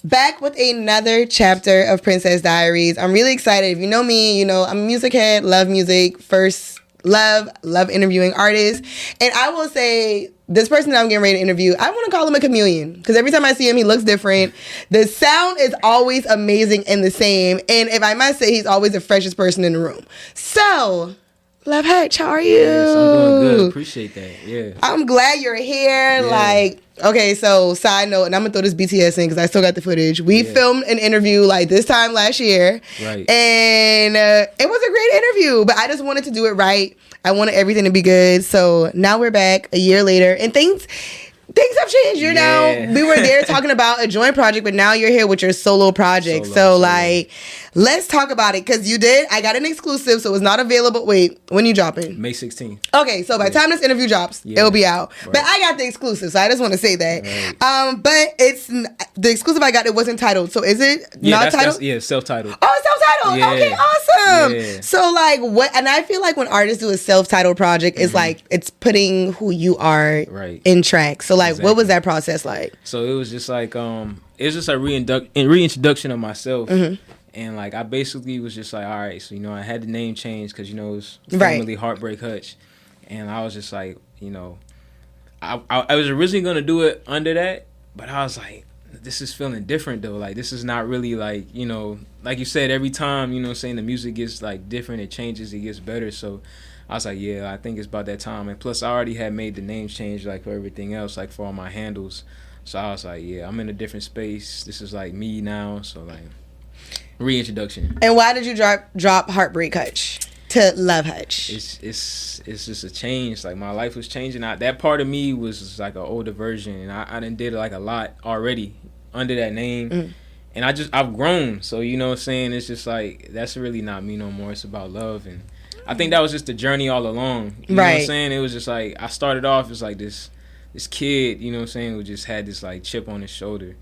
Back with another chapter of Princess Diaries. I'm really excited. If you know me, you know I'm a music head, love music, first love interviewing artists. And I will say, this person that I'm getting ready to interview, I want to call him a chameleon because every time I see him, he looks different. The sound is always amazing and the same. And if I must say, he's always the freshest person in the room. So, Luv Hutch, how are you? Yes, I'm doing good. Appreciate that. Yeah. I'm glad you're here. Yeah. Like, okay, so side note, and I'm gonna throw this BTS in because I still got the footage. We filmed an interview like this time last year, Right? And it was a great interview, but I just wanted to do it right. I wanted everything to be good. So now we're back a year later, and things have changed. You know, we were there talking about a joint project, but now you're here with your solo project. Like, let's talk about it because you did. I got an exclusive, so it was not available. Wait, when you dropping? May 16th. Okay, so by the time this interview drops, it'll be out. Right. But I got the exclusive, so I just want to say that. Right. But it's the exclusive I got. It wasn't titled, so is it not titled? Self-titled. Oh, it's self-titled. Yeah. Okay, awesome. Yeah. So like what? And I feel like when artists do a self-titled project, it's like it's putting who you are in track. So like, what was that process like? So it was just like it was just a reintroduction of myself. And like I basically was just like, all right, so I had the name changed because it was formerly Heartbreak Hutch, and I was just like, I was originally gonna do it under that, but I was like, this is feeling different though. Like this is not really like like you said, every time saying the music gets like different, it changes, it gets better. So I was like, yeah, I think it's about that time. And plus, I already had made the name change like for everything else, like for all my handles. So I was like, yeah, I'm in a different space. This is like me now. So like. Reintroduction. And why did you drop Heartbreak Hutch to Luv Hutch? It's just a change. Like my life was changing. That part of me was like an older version, and I done did like a lot already under that name. And I've grown. So what I'm saying, it's just like that's really not me no more. It's about love, and I think that was just the journey all along. You know what I'm saying? It was just like I started off as like this kid. You know what I'm saying? Who just had this like chip on his shoulder,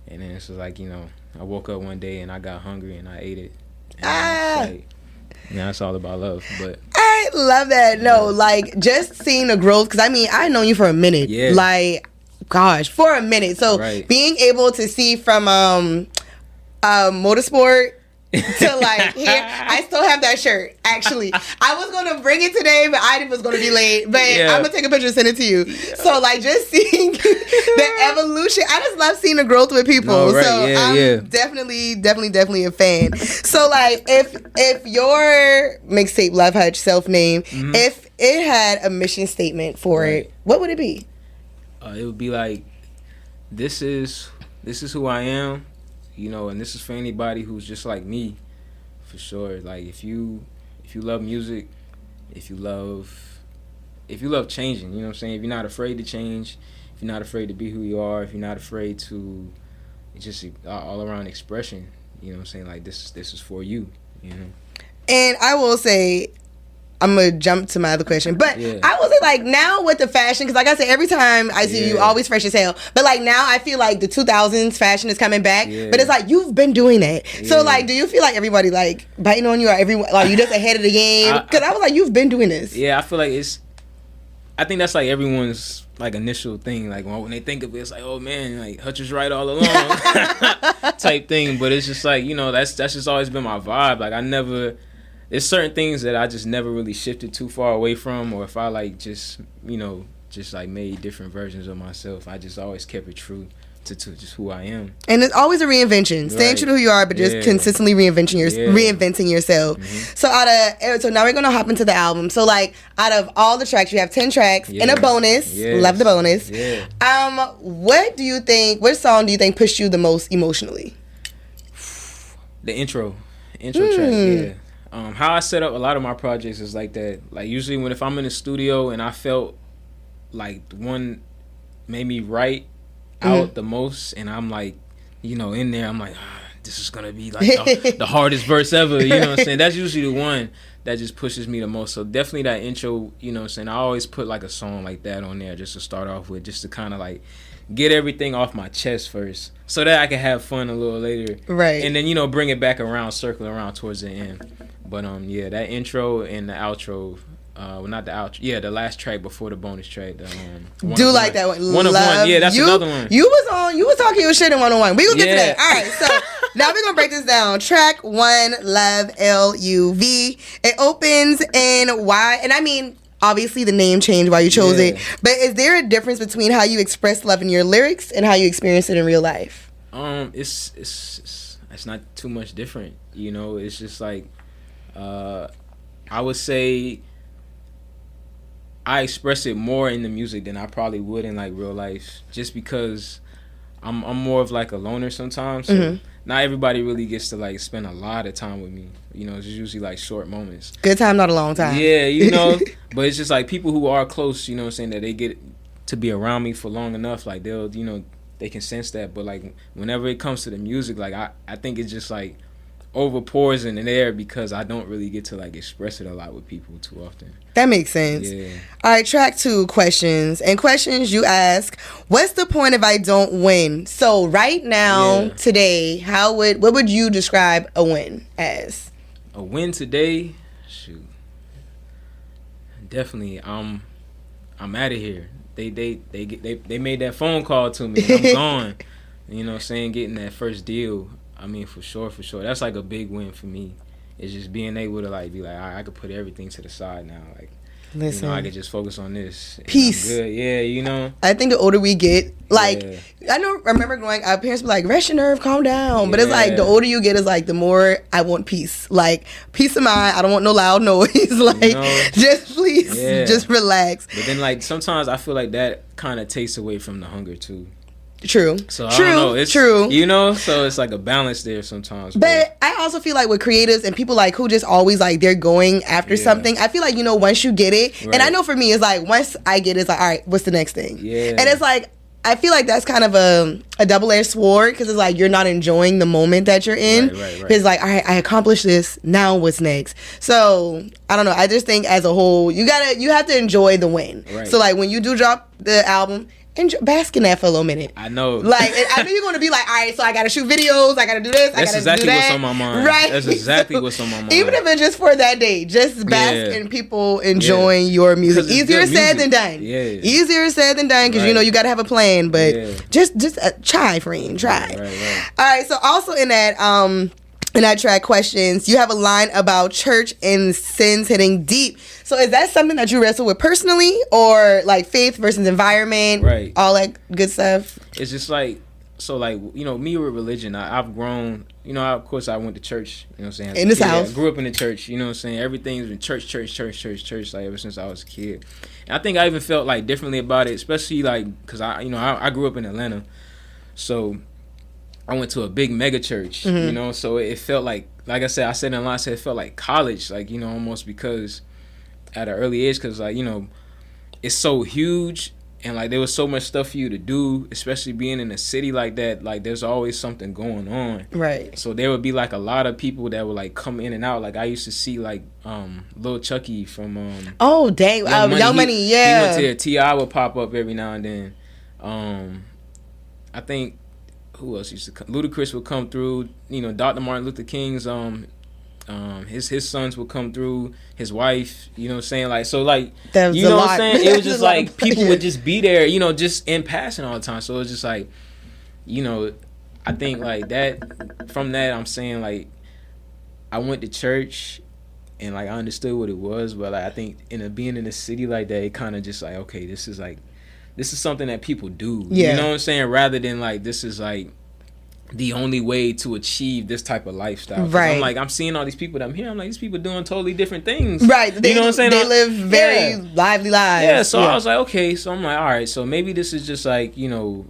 and then it's just like I woke up one day and I got hungry and I ate it. And it's all about love. But I love that. No, like just seeing the growth, because I mean, I've known you for a minute. Yeah. Like, gosh, for a minute. So being able to see from motorsport to like here, I still have that shirt. Actually, I was gonna bring it today, but I was gonna be late. But I'm gonna take a picture and send it to you. So like just seeing the evolution, I just love seeing the growth with people. I'm definitely a fan. So like if your mixtape Luv Hutch self-named, if it had a mission statement for it, what would it be? It would be like, this is who I am. And this is for anybody who's just like me, for sure. Like if you love music, if you love changing, what I'm saying? If you're not afraid to change, if you're not afraid to be who you are, if you're not afraid to just all around expression, what I'm saying? Like this is for you, And I will say, I'm gonna jump to my other question, but I will say like now with the fashion, because like I said, every time I see you, always fresh as hell. But like now I feel like the 2000s fashion is coming back, but it's like you've been doing that. So like, do you feel like everybody like biting on you, or everyone like you just ahead of the game? Because I was like, you've been doing this. Yeah, I feel like I think that's like everyone's like initial thing. Like when they think of it, it's like, oh man, like Hutch was right all along, type thing. But it's just like that's just always been my vibe. Like there's certain things that I just never really shifted too far away from, or if I like just like made different versions of myself, I just always kept it true to just who I am. And it's always a reinvention, staying true to who you are, but just consistently reinventing yourself. So so now we're gonna hop into the album. So like out of all the tracks, you have 10 tracks and a bonus. Love the bonus. What song do you think pushed you the most emotionally? The intro track. How I set up a lot of my projects is like that. Like usually if I'm in the studio and I felt like the one made me write out the most, and I'm like, in there, I'm like, this is gonna be like the hardest verse ever. You know what I'm saying? That's usually the one that just pushes me the most. So definitely that intro. You know what I'm saying? I always put like a song like that on there just to start off with, just to kind of like get everything off my chest first, so that I can have fun a little later. Right. And then bring it back around, circle around towards the end. But that intro and the outro well, not the outro. Yeah, the last track before the bonus track. The, do like that one. One of one. Yeah, that's another one. You was talking your shit in 101. We gonna get to that. All right, so now we're gonna break this down. Track 1, Love, Luv. It opens in why, and I mean, obviously the name changed why you chose it. But is there a difference between how you express love in your lyrics and how you experience it in real life? It's not too much different. You know, it's just like, I would say I express it more in the music than I probably would in like real life, just because I'm more of like a loner sometimes. So not everybody really gets to like spend a lot of time with me. You know, it's usually like short moments. Good time, not a long time. Yeah, you know, but it's just like people who are close, you know what I'm saying, that they get to be around me for long enough, like they'll, you know, they can sense that. But like whenever it comes to the music, like I think it's just like overpours in the air because I don't really get to like express it a lot with people too often. That makes sense. Yeah. All right, track 2, questions. And questions you ask, what's the point if I don't win? So right now, today, what would you describe a win as? A win today? Shoot. Definitely I'm out of here. They made that phone call to me. I'm gone. You know what I'm saying? Getting that first deal. I mean, for sure. That's like a big win for me. It's just being able to like be like, all right, I could put everything to the side now. Like, listen, you know, I could just focus on this. Peace. Good. Yeah, you know. I think the older we get, like, I remember growing, our parents were like, rest your nerve, calm down. But it's like, the older you get, is like, the more I want peace. Like, peace of mind. I don't want no loud noise. Like, you know, just please, just relax. But then, like, sometimes I feel like that kind of takes away from the hunger, too. True. So I don't know. It's true. You know, so it's like a balance there sometimes. But I also feel like with creatives and people like who just always like they're going after something, I feel like, you know, once you get it, and I know for me it's like once I get it, it's like, all right, what's the next thing? Yeah. And it's like I feel like that's kind of a double-edged sword because it's like you're not enjoying the moment that you're in. Right. It's like, all right, I accomplished this. Now what's next? So I don't know. I just think as a whole, you have to enjoy the win. Right. So like when you do drop the album, bask in that for a little minute. I know. Like, I know you're going to be like, all right, so I got to shoot videos, I got to do this, I got to do that. That's exactly what's on my mind. Right? That's exactly what's on my mind. Even if it's just for that day, just bask in people enjoying your music. Easier said than done. Yeah. Easier said than done because, you know, you got to have a plan, but just try, friend, try. Right. All right, so also in that track questions, you have a line about church and sins hitting deep. So is that something that you wrestle with personally, or like faith versus environment, right? All that good stuff. It's just like, so like, you know, me with religion, I've grown, you know, of course I went to church, you know what I'm saying? In this house. I grew up in the church, you know what I'm saying? Everything's been church, like ever since I was a kid. And I think I even felt like differently about it, especially like, cause I grew up in Atlanta. So I went to a big mega church, you know, so it felt like I said, I said in a line, it felt like college, like, you know, almost because at an early age, because, like, you know, it's so huge and, like, there was so much stuff for you to do, especially being in a city like that. Like, there's always something going on. Right. So there would be, like, a lot of people that would, like, come in and out. Like, I used to see, like, Lil Chucky from oh, dang. Young Money, yeah. He went there. T.I. would pop up every now and then. I think... Who else used to come? Ludacris would come through. You know, Dr. Martin Luther King's his sons would come through. His wife, you know what I'm saying? Like, so like, you know what I'm saying? It was just like people would just be there, you know, just in passing all the time. So it was just like, you know, I think like that. From that, I'm saying like, I went to church and like I understood what it was, but like I think being in a city like that, it kind of just like, okay, this is something that people do. Yeah. You know what I'm saying? Rather than like, this is like the only way to achieve this type of lifestyle. Right. I'm seeing all these people that I'm here. I'm like, these people doing totally different things. Right. You know what I'm saying? They live very lively lives. Yeah. So I was like, okay. So I'm like, all right. So maybe this is just like, you know,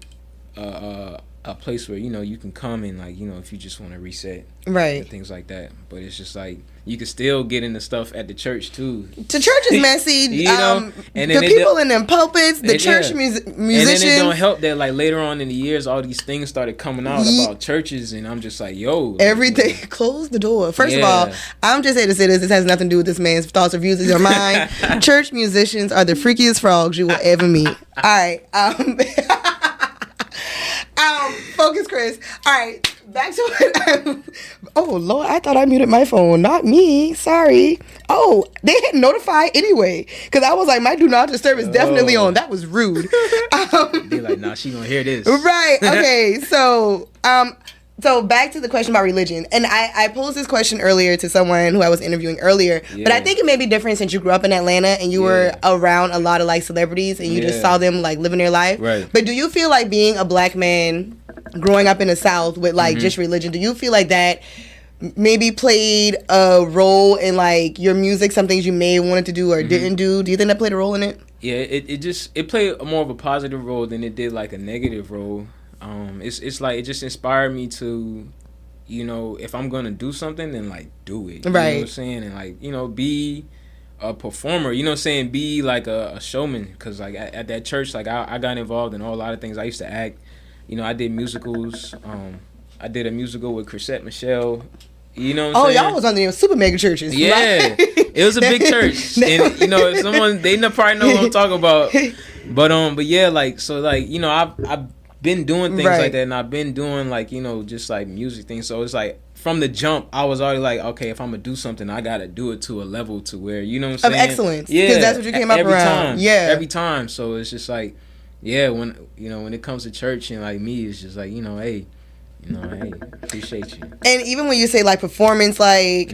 a place where, you know, you can come and like, you know, if you just want to reset. Right. And things like that. But it's just like, you can still get into stuff at the church too. The church is messy. You know, and then the people in them pulpits, the church musicians. And then it don't help that like later on in the years, all these things started coming out about churches, and I'm just like, yo, everything. Close the door. First of all, I'm just here to say this. This has nothing to do with this man's thoughts or views or mine. Church musicians are the freakiest frogs you will ever meet. All right. Focus, Chris. All right. back to what oh, Lord, I thought I muted my phone. Not me. Sorry. Oh, they hit notify anyway. Because I was like, my do not disturb is definitely on. That was rude. Be like, nah, she gonna hear this. Right. Okay. So back to the question about religion. And I posed this question earlier to someone who I was interviewing earlier. Yeah. But I think it may be different since you grew up in Atlanta and you were around a lot of like celebrities and you just saw them like living their life. Right. But do you feel like being a black man growing up in the South with like just religion, do you feel like that maybe played a role in like your music, some things you may have wanted to do or didn't do? Do you think that played a role in it? Yeah, it played more of a positive role than it did like a negative role. It's like it just inspired me to, you know, if I'm gonna do something, then like do it. You know what I'm saying? And like, you know, be a performer. You know what I'm saying? Be like a showman. Because like at that church, like I got involved in a lot of things. I used to act. You know, I did musicals. I did a musical with Chrisette Michelle. You know what I'm saying? Y'all was on the super mega churches. Yeah. Right? It was a big church. And, you know, if someone, they probably know what I'm talking about. But yeah, like, so, like, you know, I've been doing things like that. And I've been doing, like, you know, just, like, music things. So it's, like, from the jump, I was already like, okay, if I'm going to do something, I got to do it to a level to where, you know what I'm saying? Of excellence. Yeah. Because that's what you came up every around. Time. Yeah. Every time. So it's just, like, yeah, when it comes to church and, like, me, it's just, like, you know, hey, appreciate you. And even when you say like performance, like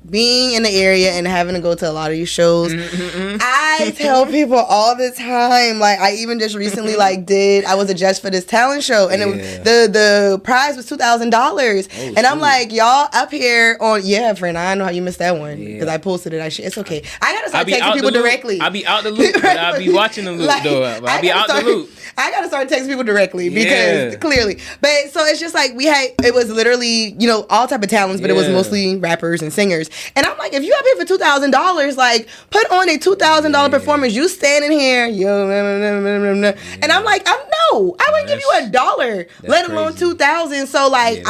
being in the area and having to go to a lot of these shows, I tell people all the time, like I even just recently I was a judge for this talent show and the prize was $2,000 and I'm like, y'all up here on friend, I know how you missed that one because I posted it. It's okay. I gotta start texting people directly. I'll be out the loop, but I'll be watching the loop though. I'll be out the loop. I gotta start texting people directly because clearly, but so it's just like it was literally, you know, all type of talents, but it was mostly rappers and singers. And I'm like, if you up here for $2,000, like put on a $2,000 performance. You standing here, and I'm like, I wouldn't give you $1, let alone $2,000. So like,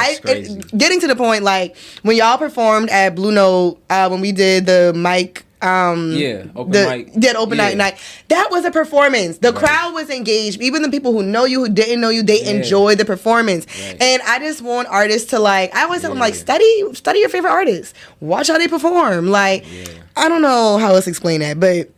getting to the point, like when y'all performed at Blue Note, when we did the mic. Open night. That was a performance. The crowd was engaged. Even the people who know you, who didn't know you, they enjoyed the performance. Right. And I just want artists to like. I always tell them like, study your favorite artists. Watch how they perform. Like, I don't know how else to explain that, but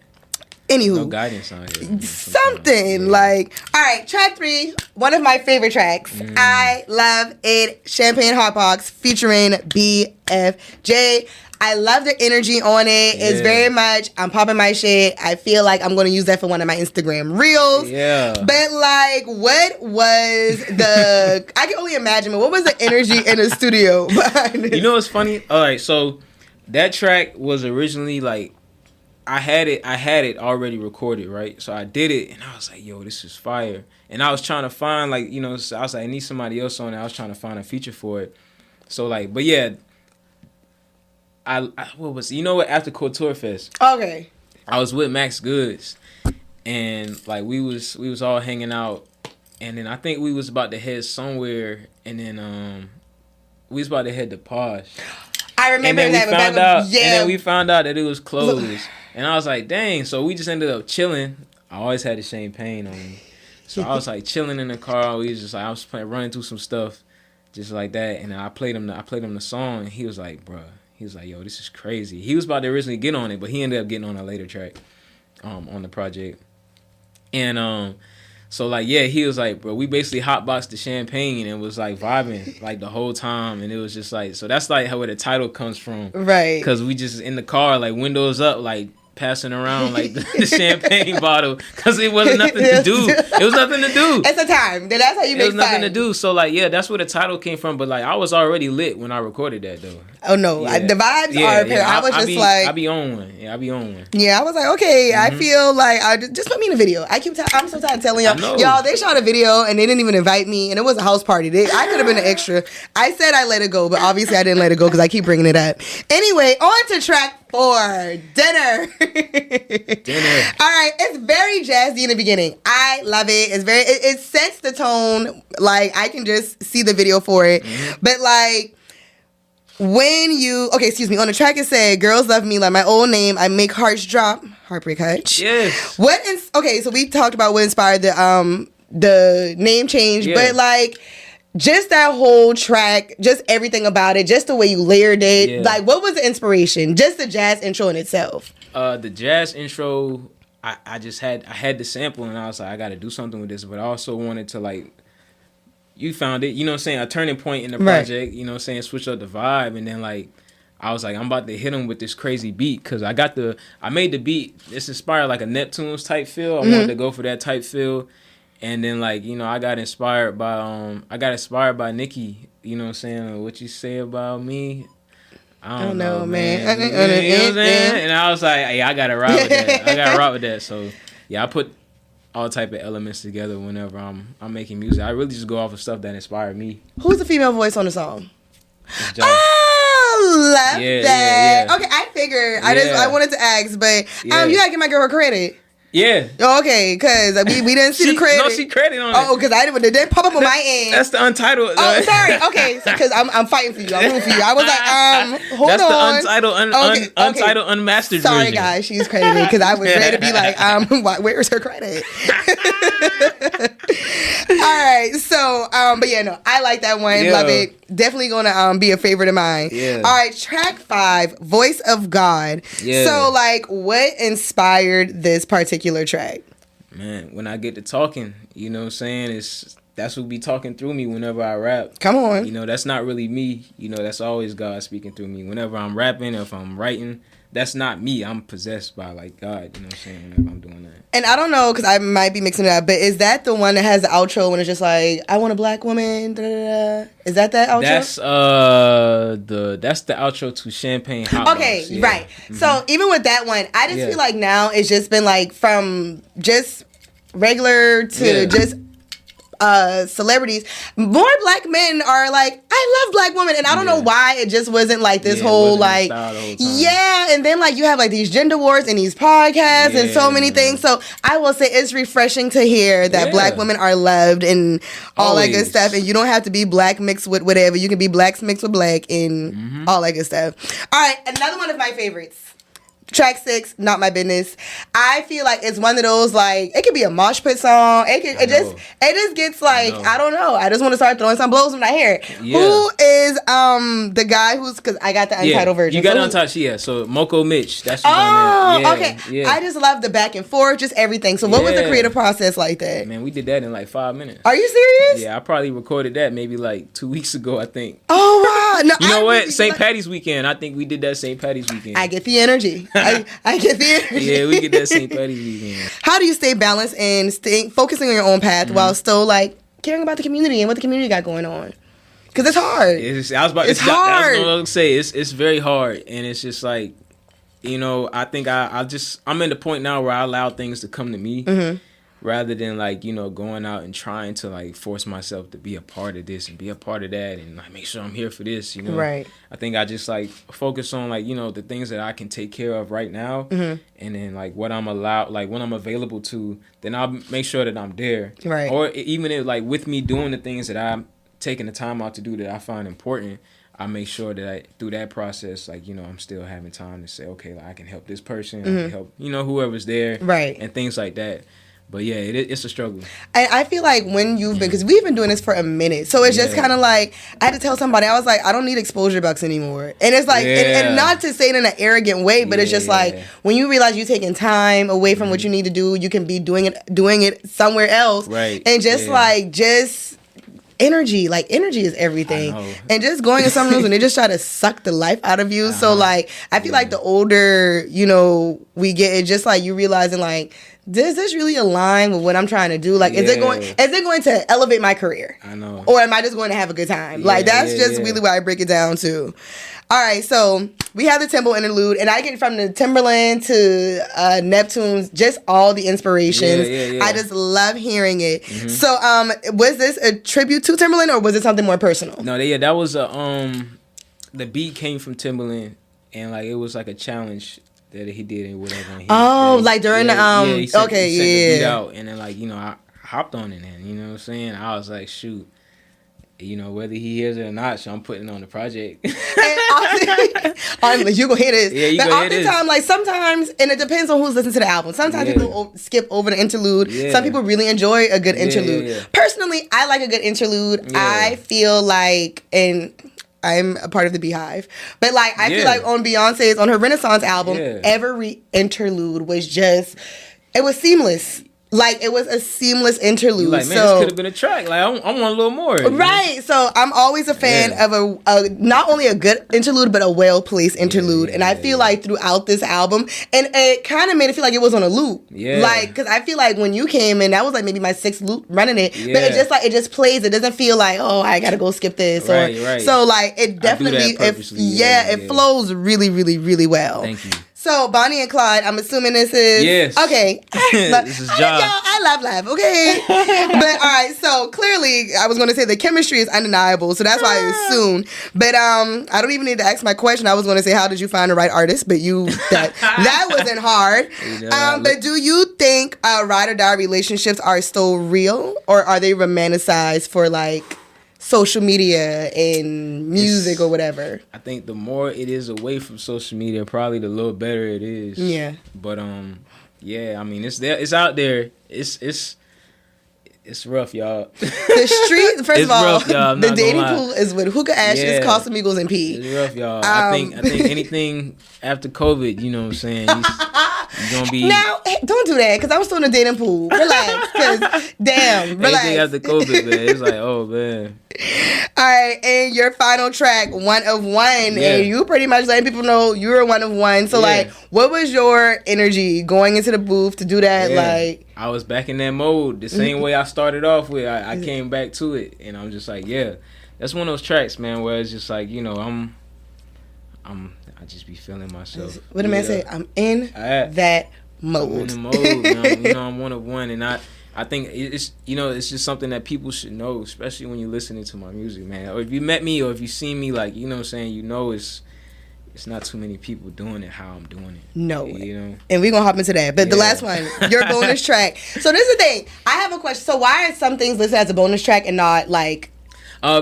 anywho, no guidance on here. Something like, all right, track 3, one of my favorite tracks. I love it. Champagne Hot Box featuring BFJ. I love the energy on it. It's very much, I'm popping my shit. I feel like I'm going to use that for one of my Instagram reels. Yeah. But like, what was I can only imagine, but what was the energy in the studio behind it? You know what's funny? All right, so that track was originally like, I had it already recorded, right? So I did it, and I was like, yo, this is fire. And I was trying to find, like, you know, I was like, I need somebody else on it. I was trying to find a feature for it. So, like, but yeah, after Couture Fest. Okay. I was with Max Goods, and like we was all hanging out, and then I think we was about to head somewhere, and then we was about to head to Posh. I remember and then that. And then we found out that it was closed, and I was like, dang. So we just ended up chilling. I always had the champagne on me, so I was like chilling in the car. We was just like, I was running through some stuff, just like that, and then I played him the song, and he was like, bruh. He was like, yo, this is crazy. He was about to originally get on it, but he ended up getting on a later track on the project. And so, like, yeah, he was like, bro, we basically hotboxed the champagne and was, like, vibing, like, the whole time. And it was just, like, so that's, like, where the title comes from. Right. Because we just in the car, like, windows up, like, passing around like the champagne bottle because it wasn't nothing to do. It was nothing to do. It's a time. That's how you make it was nothing to do. So like, yeah, that's where the title came from. But like, I was already lit when I recorded that though. Oh no, the vibes are apparent. I was just like, I be on one. Yeah, I be on one. Yeah, I was like, okay, I feel like just put me in a video. I'm so tired of telling y'all, they shot a video and they didn't even invite me, and it was a house party. I could have been an extra. I said I let it go, but obviously I didn't let it go because I keep bringing it up. Anyway, on to track 4, Dinner. All right, it's very jazzy in the beginning. I love it. It's very, it sets the tone. Like, I can just see the video for it. But like, when you, on the track it said, girls love me like my old name, I make hearts drop, Heartbreak Hutch. Yes. So we talked about what inspired the name change, but like, just that whole track, just everything about it, just the way you layered it. Yeah. Like, what was the inspiration? Just the jazz intro in itself. The jazz intro, I had the sample and I was like, I got to do something with this, but I also wanted to like, you found it, you know what I'm saying, a turning point in the project, you know what I'm saying, switch up the vibe, and then like, I was like, I'm about to hit him with this crazy beat, because I made the beat, it's inspired like a Neptunes type feel, I wanted to go for that type feel, and then like, you know, I got inspired by Nicki, you know what I'm saying, what you say about me, I don't know, man. You know what I'm saying? And I was like, hey, I gotta rock with that. So yeah, I put all type of elements together whenever I'm making music. I really just go off of stuff that inspired me. Who's the female voice on the song? Oh, love that. Yeah. Okay, I figured. I wanted to ask, but you gotta give my girl her credit. Yeah. Oh, okay, because we didn't see the credit. No, she credit on it. Oh, because it didn't pop up on my end. That's the untitled. Oh, sorry. Okay, because I'm fighting for you. I'm rooting for you. I was like, hold on. That's the untitled, unmastered sorry, version. guys, she's credited because I was ready to be like, where's her credit? All right, so, but yeah, no, I like that one. Love it. Definitely gonna be a favorite of mine. Yeah. All right, track 5, Voice of God. Yeah. So, like, what inspired this particular track? Man, when I get to talking, you know what I'm saying, that's what be talking through me whenever I rap. Come on. You know, that's not really me. You know, that's always God speaking through me. Whenever I'm rapping, if I'm writing, that's not me. I'm possessed by like God, you know what I'm saying, whenever I'm doing that. And I don't know, because I might be mixing it up, but is that the one that has the outro when it's just like, I want a black woman, da, da, da. Is that outro? That's the outro to Champagne Hot Okay, Box. Yeah. right. Mm-hmm. So even with that one, I just feel like now it's just been like from just regular to just celebrities, more black men are like, I love black women, and I don't know why it just wasn't like this whole like, and then like you have like these gender wars and these podcasts and so many things. So I will say it's refreshing to hear that black women are loved and all that good stuff, and you don't have to be black mixed with whatever. You can be black mixed with black and all that good stuff. All right, another one of my favorites. Track 6, Not My Business. I feel like it's one of those, like, it could be a mosh pit song. It just gets like, I don't know. I just want to start throwing some blows when I hear it. Yeah. Who is the guy who's, because I got the untitled version. You got the untitled, so Moko Mitch. That's okay. Yeah. I just love the back and forth, just everything. So what was the creative process like that? Man, we did that in like 5 minutes. Are you serious? Yeah, I probably recorded that maybe like 2 weeks ago, I think. Oh, wow. No, you know what? St. Patty's weekend. I think we did that St. Patty's weekend. I get the energy. I get the energy. Yeah, we get that St. Patty's weekend. How do you stay balanced and focusing on your own path while still like caring about the community and what the community got going on? Because it's hard. It's hard. I was going to say it's very hard, and it's just like, you know, I think I'm in the point now where I allow things to come to me. Rather than like, you know, going out and trying to like force myself to be a part of this and be a part of that and like make sure I'm here for this, you know. Right. I think I just like focus on like, you know, the things that I can take care of right now, and then like what I'm allowed, like when I'm available to, then I'll make sure that I'm there. Right. Or even if like with me doing the things that I'm taking the time out to do that I find important, I make sure that through that process, like, you know, I'm still having time to say, okay, like, I can help this person, I can help, you know, whoever's there, right, and things like that. But yeah, it's a struggle. I feel like when you've been, because we've been doing this for a minute, so it's just kind of like, I had to tell somebody, I was like, I don't need exposure bucks anymore. And it's like, and not to say it in an arrogant way, but it's just like, when you realize you're taking time away from what you need to do, you can be doing it somewhere else. Right. And just energy, like energy is everything. And just going in some rooms and they just try to suck the life out of you. So like, I feel like the older, you know, we get, it's just like you realizing like, does this really align with what I'm trying to do? Like, is it going to elevate my career? I know. Or am I just going to have a good time? Like, that's really what I break it down to. All right, so we have the Timbo interlude, and I get from the Timberland to Neptunes, just all the inspirations. I just love hearing it. So, was this a tribute to Timberland, or was it something more personal? No, that was the beat came from Timberland, and like it was like a challenge that he did and whatever. Like during he sent the beat out, and then like, you know, I hopped on it, and you know what I'm saying. I was like, shoot. you know, whether he hears it or not, so I'm putting it on the project. You gonna hear this. Yeah, you but gonna hear oftentimes, like sometimes, and it depends on who's listening to the album. Sometimes people skip over the interlude. Yeah. Some people really enjoy a good interlude. Yeah. Personally, I like a good interlude. Yeah. I feel like, and I'm a part of the Beehive, but like I feel like on Beyonce's, on her Renaissance album, every interlude was just, it was seamless. Like, it was a seamless interlude. Like, man, so, this could have been a track. Like, I want a little more. Right. So, I'm always a fan of a not only a good interlude, but a well-placed interlude. And I feel like throughout this album, and it kind of made it feel like it was on a loop. Yeah. Like, because I feel like when you came in, that was like maybe my 6th loop running it. Yeah. But it just like, it just plays. It doesn't feel like, oh, I got to go skip this. Right. So, like, it definitely, it flows really, really, really well. Thank you. So, Bonnie and Clyde, I'm assuming this is... Yes. Okay. This is John. I laugh, okay? But, all right, so, clearly, I was going to say the chemistry is undeniable, so that's why I assumed. But, I don't even need to ask my question. I was going to say, how did you find the right artist? But that wasn't hard. But do you think ride or die relationships are still real? Or are they romanticized for, like, social media and music or whatever? I think the more it is away from social media, probably the little better it is. Yeah. But yeah, I mean, it's there, it's out there. It's rough, y'all. The street, first of all, rough, y'all. The dating pool is with hookah ashes, Casamigos, and pee. It's rough, y'all. I think anything after COVID, you know what I'm saying? You're gonna be now. Don't do that, because I was still in the dating pool. Relax, because damn, relax. Anything after COVID, man, it's like, oh man. All right, and your final track, One of One, and you pretty much letting people know you're one of one. So, like, what was your energy going into the booth to do that? Like, I was back in that mode, the same way I started off with. I came back to it, and I'm just like, that's one of those tracks, man, where it's just like, you know, I just be feeling myself. What did man say? I'm in that mode. I'm in the mode. You know, I'm one of one, and I think it's, you know, it's just something that people should know, especially when you're listening to my music, man. Or if you met me, or if you seen me, like, you know what I'm saying, you know, it's not too many people doing it how I'm doing it. No. You know? And we're going to hop into that. But the last one, your bonus track. So this is the thing. I have a question. So why are some things listed as a bonus track and not, like...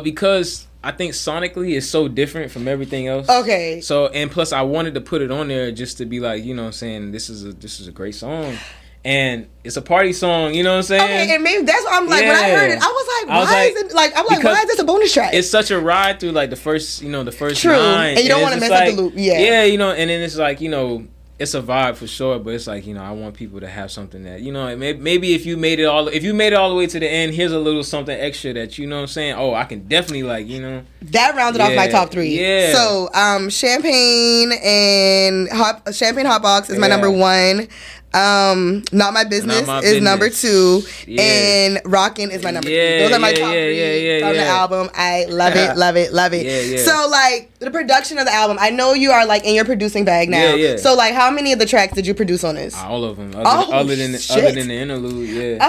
Because I think sonically it's so different from everything else. Okay. So, and plus I wanted to put it on there just to be like, you know what I'm saying, this is a great song. And it's a party song, you know what I'm saying? Okay, and maybe that's what I'm like, when I heard it, I was like, why is it, like, I'm like, why is this a bonus track? It's such a ride through, like, the first line. And you don't want to mess up the loop, Yeah, you know, and then it's like, you know, it's a vibe for sure, but it's like, you know, I want people to have something that, you know, maybe if you made it all the way to the end, here's a little something extra that, you know what I'm saying? Oh, I can definitely, like, you know. That rounded off my top 3. Yeah. So, Champagne Hot Box is my number 1. Not My Business is number 2, and Rockin' is my number 3. Those are my top 3 from the album. I love it, love it, love it. Yeah. So, like, the production of the album, I know you are, like, in your producing bag now. Yeah. So, like, how many of the tracks did you produce on this? All of them. Other than the interlude,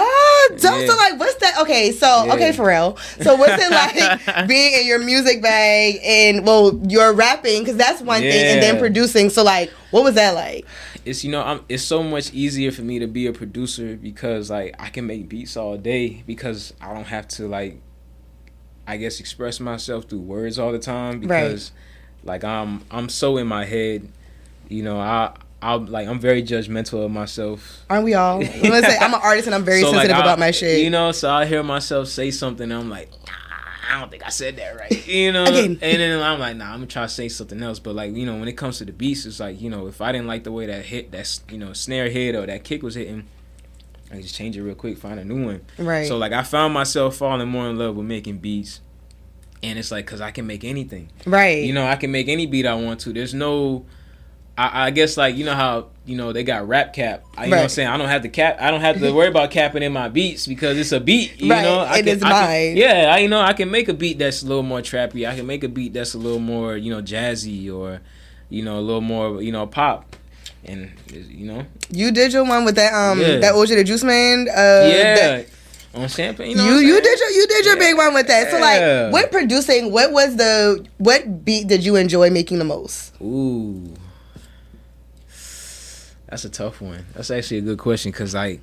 So, like, what's that? Okay, so, okay, Pharrell. So, what's it like being in your music bag and, well, you're rapping, because that's one thing, and then producing. So, like, what was that like? It's, you know, it's so much easier for me to be a producer because, like, I can make beats all day because I don't have to, like, I guess express myself through words all the time because, like, I'm so in my head, you know, I'm very judgmental of myself. Aren't we all? I'm gonna say I'm an artist and I'm very sensitive about my shit. You know, so I hear myself say something and I'm like, I don't think I said that right, you know. And then I'm like, nah, I'm gonna try to say something else. But, like, you know, when it comes to the beats, it's like, you know, if I didn't like the way that hit, that's, you know, snare hit or that kick was hitting, I just change it real quick, find a new one. Right. So, like, I found myself falling more in love with making beats, and it's like, cause I can make anything. Right. You know, I can make any beat I want to. There's no, I guess, like, you know how, you know, they got rap cap. You know what I'm saying? I don't have to worry about capping in my beats because it's a beat. You know, it's mine. I can make a beat that's a little more trappy. I can make a beat that's a little more, you know, jazzy or, you know, a little more, you know, pop. And, you know, you did your one with that that OJ the Juice Man. On Champagne, you know you did your big one with that. So, like, what producing? What beat did you enjoy making the most? Ooh. That's a tough one. That's actually a good question because, like,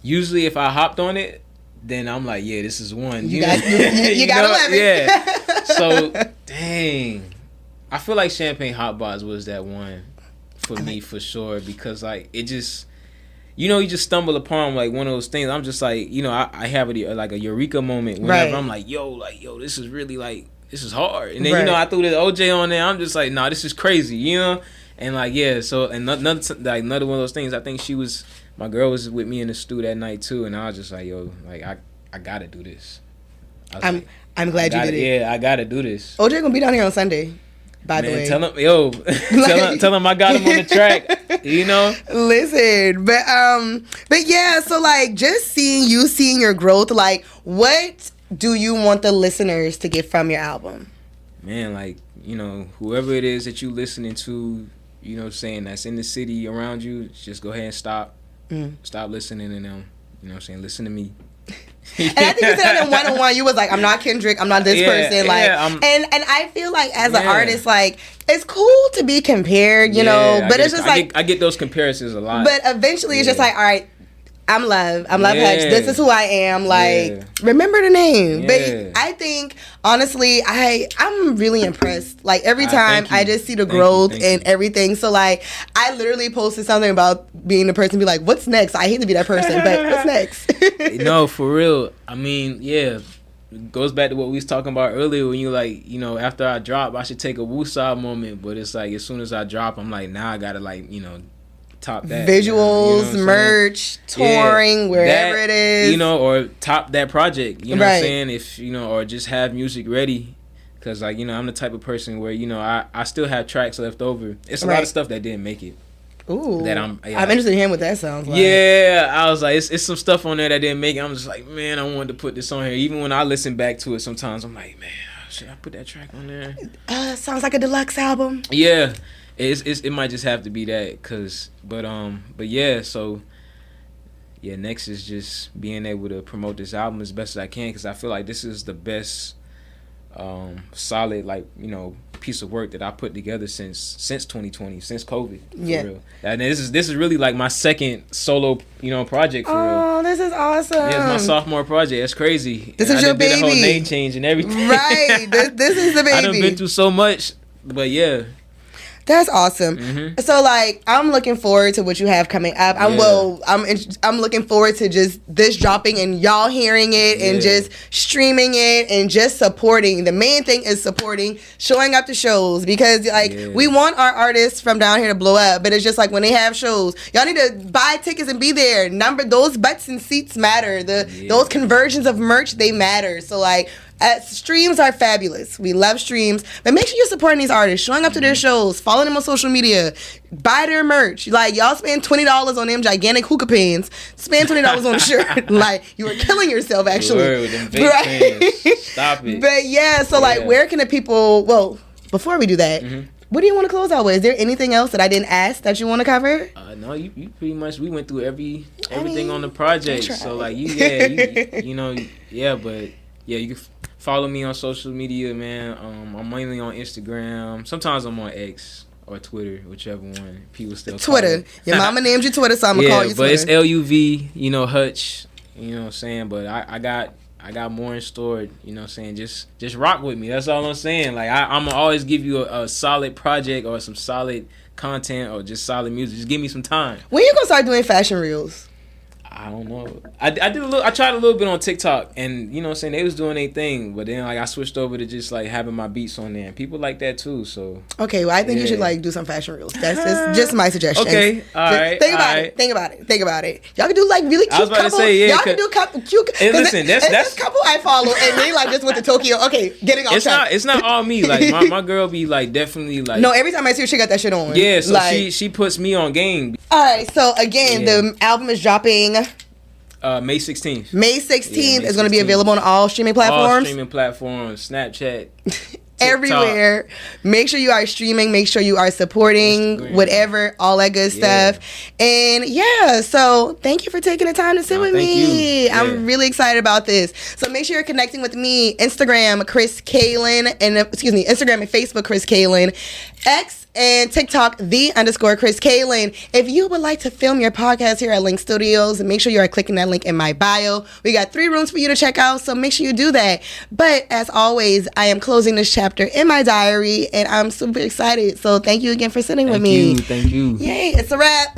usually if I hopped on it, then I'm like, yeah, this is one. You got 11. Yeah. So, dang. I feel like Champagne Hot Box was that one for me for sure, because like it just, you know, you just stumble upon like one of those things. I'm just like, you know, I have like a eureka moment whenever I'm like, yo, this is really like, this is hard. And then, you know, I threw the OJ on there. I'm just like, nah, this is crazy, you know? And like, yeah, so, and another one of those things, I think my girl was with me in the stew that night too. And I was just like, yo, like, I gotta do this. I'm glad you did it. Yeah, I gotta do this. OJ gonna be down here on Sunday. By the way, tell him, yo, tell him I got him on the track. You know, listen, but yeah. So like, just seeing your growth. Like, what do you want the listeners to get from your album? Man, like, you know, whoever it is that you listening to, you know, saying that's in the city around you, just go ahead and stop listening to them. You know what I'm saying? Listen to me. And I think you said that in one-on-one, you was like, I'm not Kendrick, I'm not this person, like, and I feel like as an artist, like, it's cool to be compared, you know, but it's just I get those comparisons a lot, but eventually it's just like, all right, I'm Luv Hutch, this is who I am, like, remember the name. But I think, honestly, I'm really impressed, like, every time I just see the growth and everything. So like, I literally posted something about being the person, be like, what's next? I hate to be that person, but what's next? No, for real. I mean, yeah, it goes back to what we was talking about earlier, when you like, you know, after I drop, I should take a woosah moment, but it's like, as soon as I drop, I'm like, now I gotta, like, you know, top that visuals, you know merch, touring, wherever it is, you know, or top that project, you know what I'm saying? If, you know, or just have music ready, because like, you know, I'm the type of person where, you know, I still have tracks left over. It's a lot of stuff that didn't make it. Ooh, that I'm interested in hearing what that sounds like. Yeah, I was like, it's some stuff on there that didn't make it. I'm just like, man, I wanted to put this on here. Even when I listen back to it, sometimes I'm like, man, should I put that track on there? Sounds like a deluxe album. Yeah. It might just have to be that, but yeah, so yeah, next is just being able to promote this album as best as I can, because I feel like this is the best solid, like, you know, piece of work that I put together since 2020, since COVID, for real. And this is really like my second solo, you know, project, for real. Oh, this is awesome. Yeah, it's my sophomore project. That's crazy. This is your baby. I did a whole name change and everything. Right. This is the baby. I done been through so much, but yeah. That's awesome. Mm-hmm. So like, I'm looking forward to what you have coming up. I'm looking forward to just this dropping and y'all hearing it and just streaming it and just supporting. The main thing is supporting, showing up to shows, because like we want our artists from down here to blow up, but it's just like when they have shows, y'all need to buy tickets and be there. Those butts and seats matter. Those conversions of merch, they matter. So like, streams are fabulous. We love streams, but make sure you're supporting these artists, showing up to their shows, following them on social media, buy their merch. Like, y'all spend $20 on them gigantic hookah pins, spend $20 on a shirt. Like, you were killing yourself, actually. Word, them vape pins. Stop it. But yeah, so like, where can the people? Well, before we do that. Mm-hmm. What do you want to close out with? Is there anything else that I didn't ask that you want to cover? No, you pretty much, we went through everything on the project. So like, you know, but yeah, you can follow me on social media, man. I'm mainly on Instagram. Sometimes I'm on X or Twitter, whichever one. People still Twitter. Your mama named you Twitter, so I'm gonna call you Twitter. But it's LUV, you know, Hutch. You know what I'm saying? But I got more in store. You know what I'm saying? Just rock with me. That's all I'm saying. Like, I'm gonna always give you a solid project or some solid content or just solid music. Just give me some time. When you gonna start doing fashion reels? I don't know. I tried a little bit on TikTok, and you know what I'm saying, they was doing their thing, but then like I switched over to just like having my beats on there, and people like that too. So okay, well I think you should like do some fashion reels. That's just my suggestion. Okay, all right. Think about it. Y'all can do like really cute. I was about to say, y'all can do cute. Hey, listen, that's this couple I follow, and they like just went to Tokyo. Okay, getting off track. It's not all me. Like my girl be like definitely like. No, every time I see her, she got that shit on. Yeah, so like, she puts me on game. All right, so again, the album is dropping. May 16th. May 16th is going to be available on all streaming platforms. All streaming platforms, Snapchat, everywhere. Make sure you are streaming. Make sure you are supporting Instagram, whatever, all that good stuff. And yeah, so thank you for taking the time to sit with me. I'm really excited about this. So make sure you're connecting with me. Instagram, Chris Kalen, and Instagram and Facebook, Chris Kalen. X, and TikTok, _Chris Kaylin. If you would like to film your podcast here at Link Studios, make sure you are clicking that link in my bio. We got 3 rooms for you to check out, so make sure you do that. But as always, I am closing this chapter in my diary, and I'm super excited. So thank you again for sitting with me. Thank you. Yay, it's a wrap.